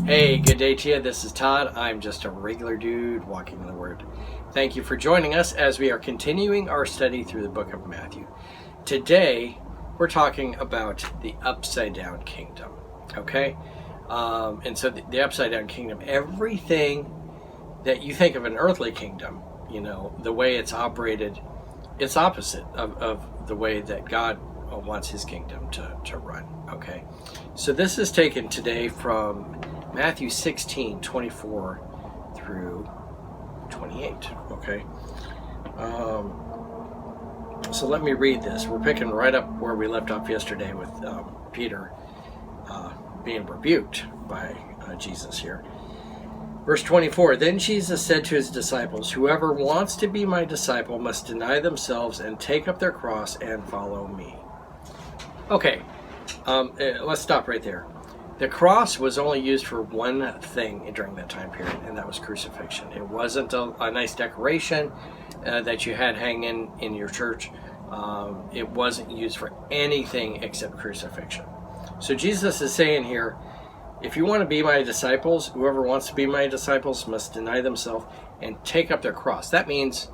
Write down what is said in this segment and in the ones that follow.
Hey, good day to you. This is Todd. I'm just a regular dude walking in the Word. Thank you for joining us as we are continuing our study through the book of Matthew. Today, we're talking about the upside down kingdom. Okay? And so the upside down kingdom, everything that you think of an earthly kingdom, you know, the way it's operated, it's opposite of the way that God wants his kingdom to run. Okay? So this is taken today from Matthew 16, 24 through 28, okay? So let me read this. We're picking right up where we left off yesterday with Peter being rebuked by Jesus here. Verse 24, Then Jesus said to his disciples, Whoever wants to be my disciple must deny themselves and take up their cross and follow me. Okay, let's stop right there. The cross was only used for one thing during that time period, and that was crucifixion. It wasn't a nice decoration that you had hanging in your church. It wasn't used for anything except crucifixion. So Jesus is saying here, if you want to be my disciples, whoever wants to be my disciples must deny themselves and take up their cross. That means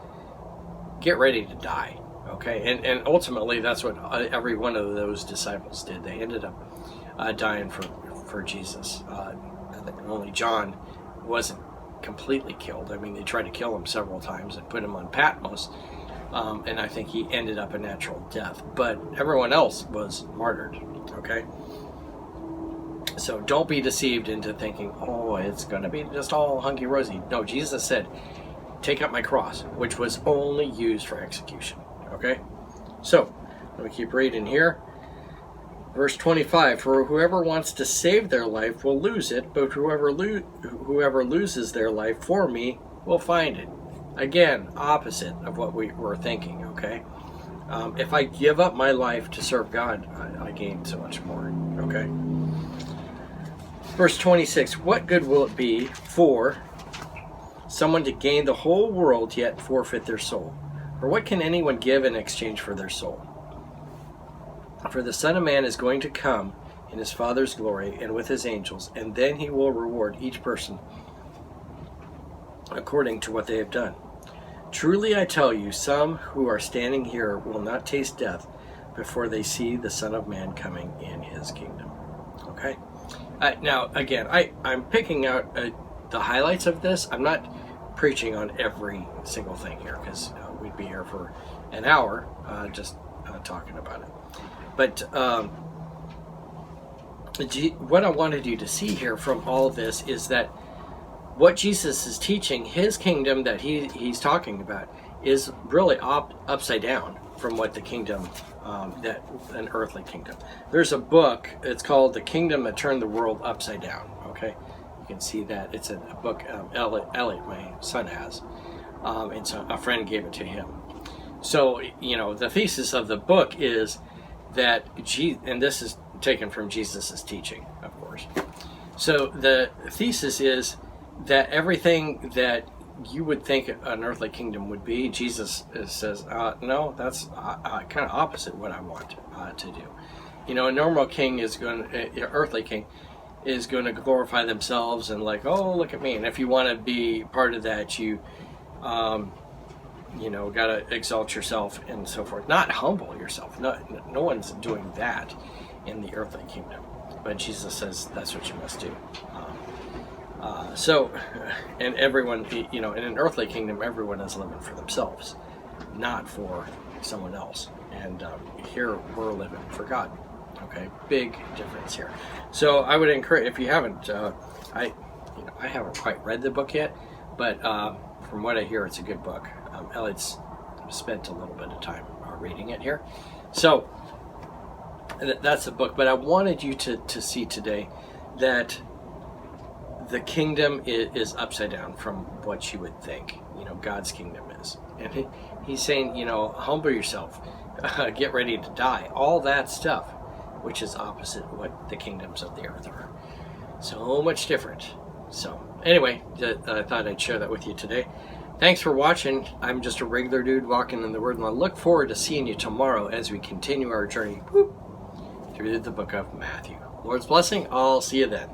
get ready to die. Okay, and ultimately that's what every one of those disciples did. They ended up dying for Jesus. Only John wasn't completely killed. I mean, they tried to kill him several times and put him on Patmos, and I think he ended up a natural death. But everyone else was martyred. Okay, so don't be deceived into thinking, oh, it's going to be just all hunky-rosy. No, Jesus said, take up my cross, which was only used for execution. Okay, so let me keep reading here. Verse 25, For whoever wants to save their life will lose it, but whoever loses their life for me will find it. Again, opposite of what we were thinking, okay? If I give up my life to serve God, I gain so much more, okay? Verse 26, What good will it be for someone to gain the whole world yet forfeit their soul? Or what can anyone give in exchange for their soul? For the Son of Man is going to come in his Father's glory and with his angels, and then he will reward each person according to what they have done. Truly I tell you, some who are standing here will not taste death before they see the Son of Man coming in his kingdom. Okay? Now, again, I'm picking out the highlights of this. I'm not preaching on every single thing here, because we'd be here for an hour just talking about it. But what I wanted you to see here from all of this is that what Jesus is teaching, his kingdom that he's talking about, is really upside down from what the kingdom, that an earthly kingdom. There's a book, it's called The Kingdom That Turned the World Upside Down, okay? You can see that. It's a book Elliot, my son, has. And so a friend gave it to him. So, you know, the thesis of the book is that, and this is taken from Jesus' teaching, of course. So the thesis is that everything that you would think an earthly kingdom would be, Jesus says, no, that's kind of opposite what I want to do. You know, a normal king is earthly king is going to glorify themselves and like, oh, look at me. And if you want to be part of that, you got to exalt yourself and so forth. Not humble yourself. No one's doing that in the earthly kingdom. But Jesus says that's what you must do. And everyone, in an earthly kingdom, everyone is living for themselves, not for someone else. And here we're living for God. Okay, big difference here. So I would encourage, if you haven't, I haven't quite read the book yet, but from what I hear, it's a good book. Elliot's spent a little bit of time reading it here. So that's the book. But I wanted you to see today that the kingdom is upside down from what you would think, God's kingdom is. And he's saying, humble yourself, get ready to die, all that stuff, which is opposite what the kingdoms of the earth are. So much different. So anyway, I thought I'd share that with you today. Thanks for watching. I'm just a regular dude walking in the Word, and I look forward to seeing you tomorrow as we continue our journey through the book of Matthew. Lord's blessing. I'll see you then.